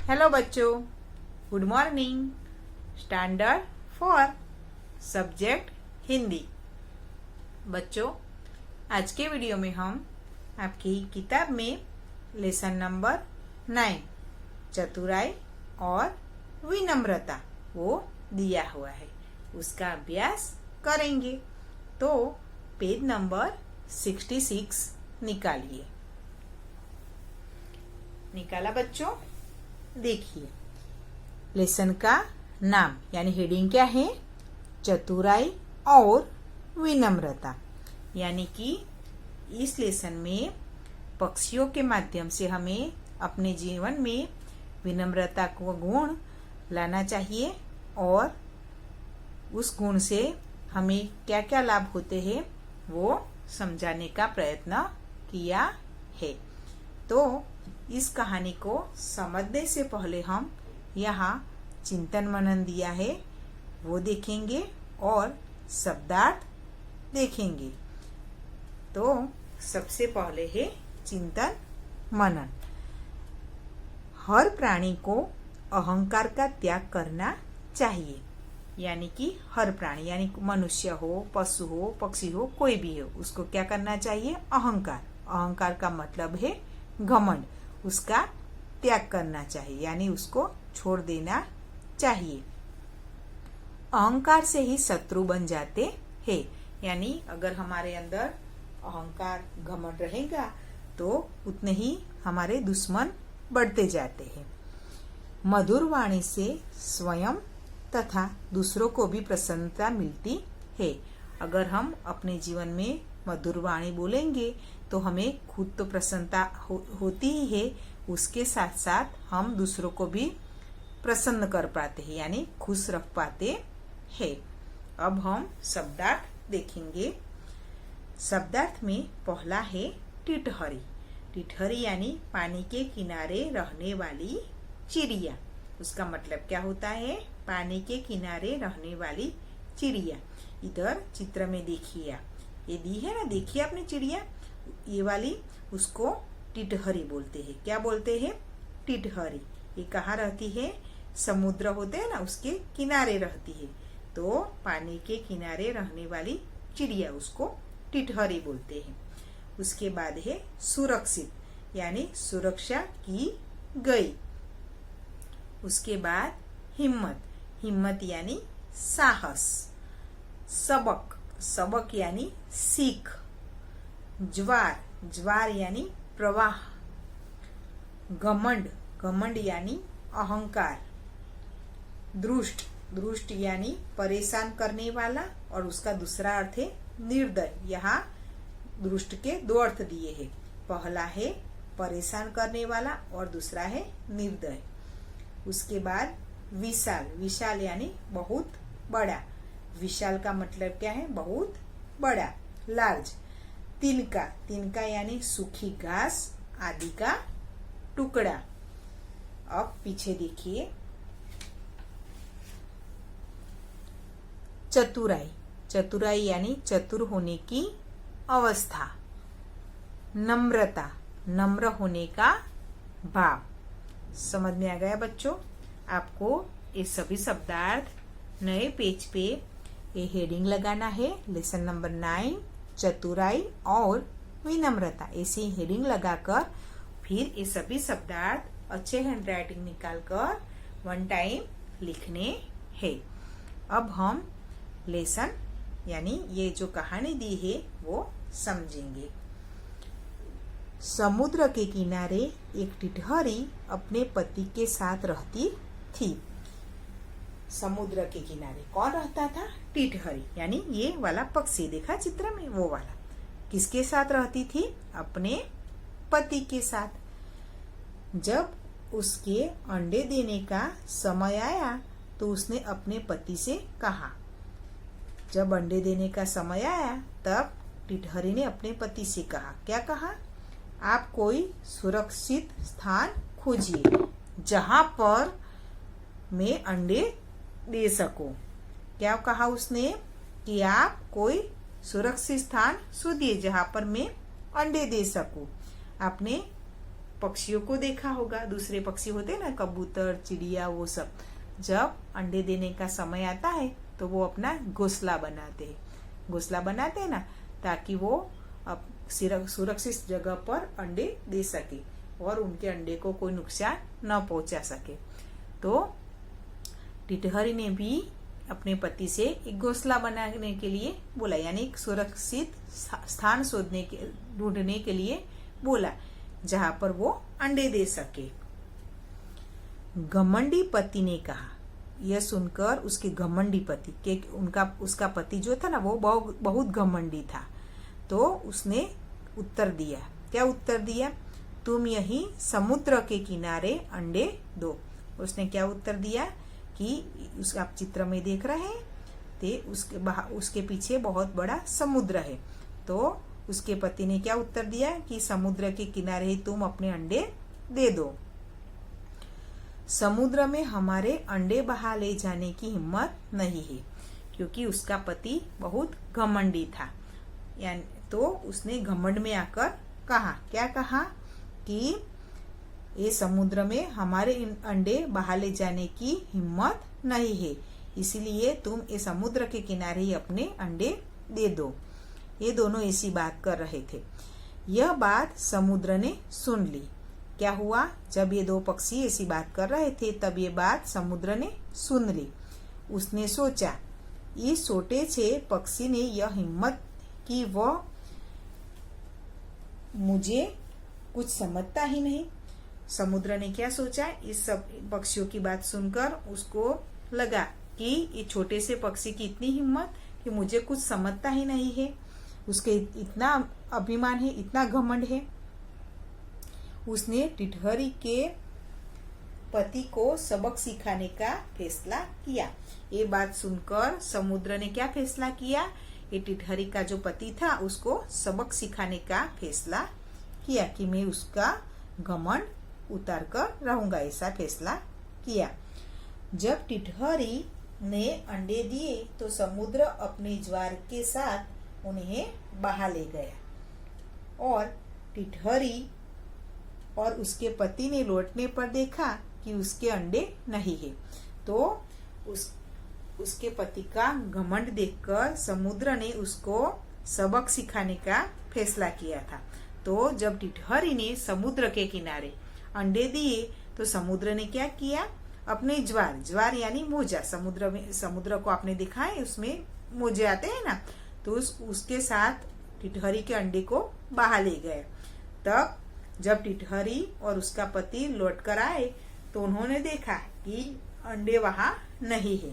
Hello बच्चों, good morning. Standard 4 subject Hindi. बच्चों, आज के वीडियो में हम आपकी किताब में लेसन नंबर 9 चतुराई और विनम्रता वो दिया हुआ है, उसका अभ्यास करेंगे। तो पेज नंबर 66 निकालिए। निकाला बच्चों? देखिए, लेसन का नाम यानी हेडिंग क्या है? चतुराई और विनम्रता। यानी कि इस लेसन में पक्षियों के माध्यम से हमें अपने जीवन में विनम्रता को गुण लाना चाहिए और उस गुण से हमें क्या क्या लाभ होते हैं वो समझाने का प्रयत्न किया है। तो इस कहानी को समझने से पहले हम यहाँ चिंतन मनन दिया है वो देखेंगे और शब्दार्थ देखेंगे। तो सबसे पहले है चिंतन मनन। हर प्राणी को अहंकार का त्याग करना चाहिए। यानी कि हर प्राणी यानी मनुष्य हो, पशु हो, पक्षी हो, कोई भी हो, उसको क्या करना चाहिए? अहंकार। अहंकार का मतलब है घमंड। उसका त्याग करना चाहिए यानी उसको छोड़ देना चाहिए। अहंकार से ही शत्रु बन जाते हैं। यानी अगर हमारे अंदर अहंकार घमंड रहेगा तो उतने ही हमारे दुश्मन बढ़ते जाते हैं। मधुर वाणी से स्वयं तथा दूसरों को भी प्रसन्नता मिलती है। अगर हम अपने जीवन में मधुर वाणी बोलेंगे तो हमें खुद तो प्रसन्नता होती ही है, उसके साथ साथ हम दूसरों को भी प्रसन्न कर पाते हैं यानी खुश रख पाते हैं। अब हम शब्दार्थ देखेंगे। शब्दार्थ में पहला है टिटहरी। टिटहरी यानी पानी के किनारे रहने वाली चिड़िया। उसका मतलब क्या होता है? पानी के किनारे रहने वाली चिड़िया। इधर चित्र में देखिए, ये दी है ना, देखिए आपने चिड़िया, ये वाली, उसको टिटहरी बोलते हैं। क्या बोलते हैं? टिटहरी। ये कहाँ रहती है? समुद्र होते हैं ना, उसके किनारे रहती है। तो पानी के किनारे रहने वाली चिड़िया, उसको टिटहरी बोलते हैं। उसके बाद है सुरक्षित यानी सुरक्षा की गई। उसके बाद हिम्मत। हिम्मत यानी साहस। सबक। सबक यानी सीख। ज्वार। ज्वार यानी प्रवाह। घमंड। घमंड यानी अहंकार। दुष्ट। दुष्ट यानी परेशान करने वाला और उसका दूसरा अर्थ है निर्दय। यहाँ दुष्ट के दो अर्थ दिए हैं। पहला है परेशान करने वाला और दूसरा है निर्दय। उसके बाद विशाल। विशाल यानी बहुत बड़ा। विशाल का मतलब क्या है? बहुत बड़ा, लार्ज। तिनका। तिनका यानी सूखी घास आदि का टुकड़ा। अब पीछे देखिए, चतुराई। चतुराई यानी चतुर होने की अवस्था। नम्रता। नम्र होने का भाव। समझ में आ गया बच्चों? आपको ये सभी शब्दार्थ नए पेज पे ये हेडिंग लगाना है। लेसन नंबर 9 चतुराई और विनम्रता। ऐसी हेडिंग लगाकर फिर ये सभी शब्दार्थ अच्छे हैंड राइटिंग निकालकर 1 टाइम लिखने हैं। अब हम लेसन यानी ये जो कहानी दी है वो समझेंगे। समुद्र के किनारे एक टिटहरी अपने पति के साथ रहती थी। समुद्र के किनारे कौन रहता था? टिटहरी यानी ये वाला पक्षी देखा चित्र में, वो वाला। किसके साथ रहती थी? अपने पति के साथ। जब उसके अंडे देने का समय आया तो उसने अपने पति से कहा। जब अंडे देने का समय आया तब टिटहरी ने अपने पति से कहा। क्या कहा? आप कोई सुरक्षित स्थान खोजिए जहां पर मैं अंडे दे सकूं। क्या कहा उसने? कि आप कोई सुरक्षित स्थान शोधिए जहां पर मैं अंडे दे सकूं। आपने पक्षियों को देखा होगा, दूसरे पक्षी होते ना, कबूतर, चिड़िया, वो सब जब अंडे देने का समय आता है तो वो अपना घोंसला बनाते हैं, घोंसला बनाते हैं ना, ताकि वो सुरक्षित जगह पर अंडे दे सके और उनके अंडे को कोई नुकसान न पहुंचा सके। तो टिटहरी ने भी अपने पति से एक घोंसला बनाने के लिए बोला, यानी एक सुरक्षित स्थान ढूंढने के लिए बोला जहां पर वो अंडे दे सके। घमंडी पति ने कहा, यह सुनकर उसके घमंडी पति के उसका पति जो था ना वो बहुत घमंडी था, तो उसने उत्तर दिया। क्या उत्तर दिया? तुम यही समुद्र के किनारे अंडे दो। उसने क्या उत्तर दिया कि आप चित्र में देख रहे हैं, ते उसके पीछे बहुत बड़ा समुद्र है। तो उसके पति ने क्या उत्तर दिया कि समुद्र के किनारे ही तुम अपने अंडे दे दो। समुद्र में हमारे अंडे बहा ले जाने की हिम्मत नहीं है, क्योंकि उसका पति बहुत घमंडी था। यानी तो उसने घमंड में आकर कहा, क्या कहा कि ये समुद्र में हमारे अंडे बहा ले जाने की हिम्मत नहीं है, इसलिए तुम ये समुद्र के किनारे ही अपने अंडे दे दो। ये दोनों ऐसी बात कर रहे थे। यह बात समुद्र ने सुन ली। क्या हुआ? जब ये दो पक्षी ऐसी बात कर रहे थे तब ये बात समुद्र ने सुन ली। उसने सोचा, इस छोटे से पक्षी ने यह हिम्मत कि वह मुझे कुछ समझता ही नहीं। समुद्र ने क्या सोचा, इस सब पक्षियों की बात सुनकर उसको लगा कि ये छोटे से पक्षी की इतनी हिम्मत कि मुझे कुछ समझता ही नहीं है, उसके इतना अभिमान है, इतना घमंड है। उसने टिटहरी के पति को सबक सिखाने का फैसला किया। ये बात सुनकर समुद्र ने क्या फैसला किया? ये टिटहरी का जो पति था उसको सबक सिखाने का फैसला किया कि मैं उसका घमंड उतार कर रहूंगा, ऐसा फैसला किया। जब टिटहरी ने अंडे दिए तो समुद्र अपने ज्वार के साथ उन्हें बहा ले गया और टिटहरी और उसके पति ने लौटने पर देखा कि उसके अंडे नहीं है। तो उसके पति का घमंड देखकर समुद्र ने उसको सबक सिखाने का फैसला किया था। तो जब टिटहरी ने समुद्र के किनारे अंडे दिए तो समुद्र ने क्या किया? अपने ज्वार यानी मोजा, समुद्र को आपने देखा है उसमें मोजे आते हैं ना, तो उसके साथ टिटहरी के अंडे को बहा ले गए। तब जब टिटहरी और उसका पति लौट कर आए तो उन्होंने देखा कि अंडे वहां नहीं है।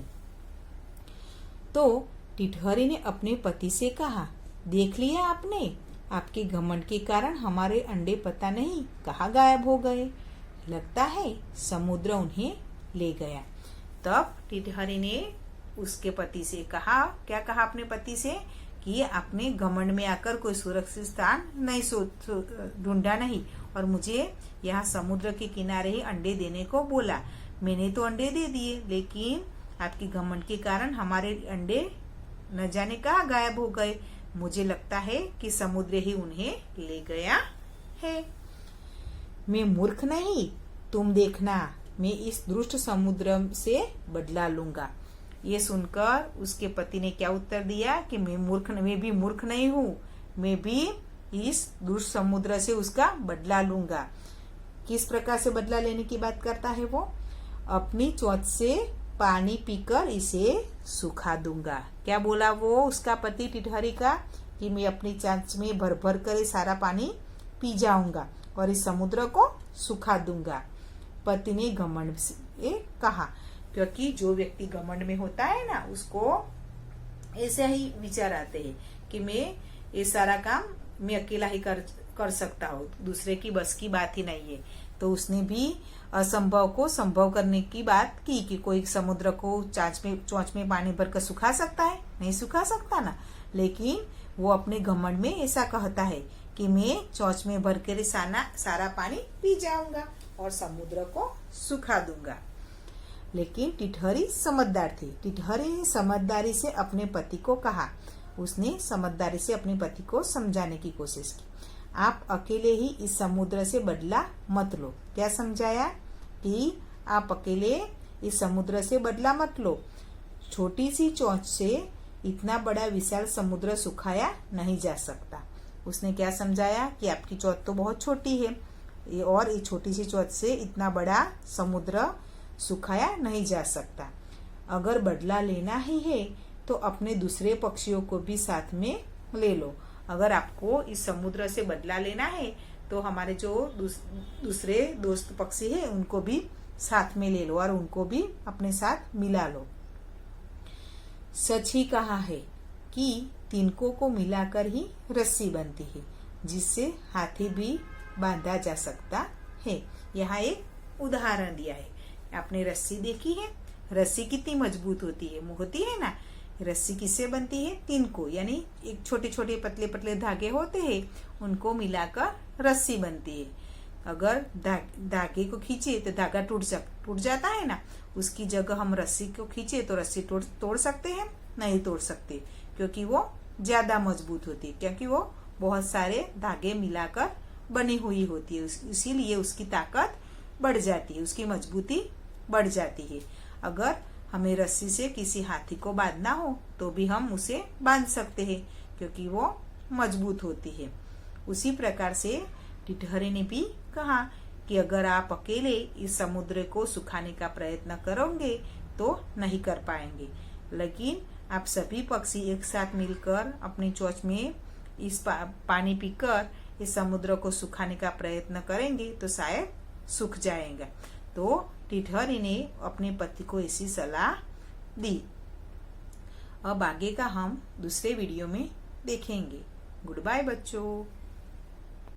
तो टिटहरी ने अपने पति से कहा, देख लिया आपने, आपके घमंड के कारण हमारे अंडे पता नहीं कहाँ गायब हो गए। लगता है समुद्र उन्हें ले गया। तब टिटहरी ने उसके पति से कहा, क्या कहा अपने पति से कि आपने घमंड में आकर कोई सुरक्षित स्थान नहीं ढूंढा नहीं और मुझे यहाँ समुद्र के किनारे ही अंडे देने को बोला। मैंने तो अंडे दे दिए, लेकिन आपकी घमंड के कारण हमारे अंडे न जाने कहाँ गायब हो गए। मुझे लगता है कि समुद्र ही उन्हें ले गया है। मैं मूर्ख नहीं, तुम देखना, मैं इस दुष्ट समुद्र से बदला लूंगा। ये सुनकर उसके पति ने क्या उत्तर दिया कि मैं भी मूर्ख नहीं हूँ, मैं भी इस दुष्ट समुद्र से उसका बदला लूंगा। किस प्रकार से बदला लेने की बात करता है वो? अपनी चोंच से पानी पीकर इसे सुखा दूंगा। क्या बोला वो उसका पति टिटहरी का कि मैं अपनी चोंच में भर भर कर सारा पानी पी जाऊंगा और इस समुद्र को सुखा दूंगा। पति ने घमंड से कहा, क्योंकि जो व्यक्ति घमंड में होता है ना उसको ऐसे ही विचार आते हैं कि मैं ये सारा काम मैं अकेला ही कर सकता हूँ, दूसरे की बस की बात ही नहीं है। तो उसने भी असंभव को संभव करने की बात की कि कोई समुद्र को चोंच में पानी भरकर सुखा सकता है? नहीं सुखा सकता ना। लेकिन वो अपने घमंड में ऐसा कहता है कि मैं चोंच में भर कर सारा पानी पी जाऊंगा और समुद्र को सुखा दूंगा। लेकिन टिटहरी समझदार थी। टिटहरी ने समझदारी से अपने पति को कहा, उसने समझदारी से अपने पति को समझाने की कोशिश की। आप अकेले ही इस समुद्र से बदला मत लो। क्या समझाया कि आप अकेले इस समुद्र से बदला मत लो। छोटी सी चोंच से इतना बड़ा विशाल समुद्र सुखाया नहीं जा सकता। उसने क्या समझाया कि आपकी चोंच तो बहुत छोटी है और ये छोटी सी चोंच से इतना बड़ा समुद्र सुखाया नहीं जा सकता। अगर बदला लेना ही है तो अपने दूसरे पक्षियों को भी साथ में ले लो। अगर आपको इस समुद्र से बदला लेना है तो हमारे जो दूसरे दोस्त पक्षी है उनको भी साथ में ले लो और उनको भी अपने साथ मिला लो। सच ही कहा है कि तिनकों को मिलाकर ही रस्सी बनती है, जिससे हाथी भी बांधा जा सकता है। यहाँ एक उदाहरण दिया है। आपने रस्सी देखी है? रस्सी कितनी मजबूत होती है ना। रस्सी किससे बनती है? तिनको, यानी एक छोटे छोटे पतले पतले धागे होते हैं, उनको मिलाकर रस्सी बनती है। अगर धागे को खींचे तो धागा टूट जाता है ना। उसकी जगह हम रस्सी को खींचे तो रस्सी तोड़ सकते हैं? नहीं तोड़ सकते, क्योंकि वो ज्यादा मजबूत होती है, क्योंकि वो बहुत सारे धागे मिलाकर बनी हुई होती है। इसीलिए उसकी ताकत बढ़ जाती है, उसकी मजबूती बढ़ जाती है। अगर हमें रस्सी से किसी हाथी को बांधना हो तो भी हम उसे बांध सकते हैं, क्योंकि वो मजबूत होती है। उसी प्रकार से टिटहरे ने भी कहा कि अगर आप अकेले इस समुद्र को सुखाने का प्रयत्न करोगे तो नहीं कर पाएंगे, लेकिन आप सभी पक्षी एक साथ मिलकर अपनी चोंच में इस पानी पीकर इस समुद्र को सुखाने का प्रयत्न करेंगे तो शायद सूख जाएगा। तो टिटहरी ने अपने पति को ऐसी सलाह दी। अब आगे का हम दूसरे वीडियो में देखेंगे। गुड बाय बच्चों।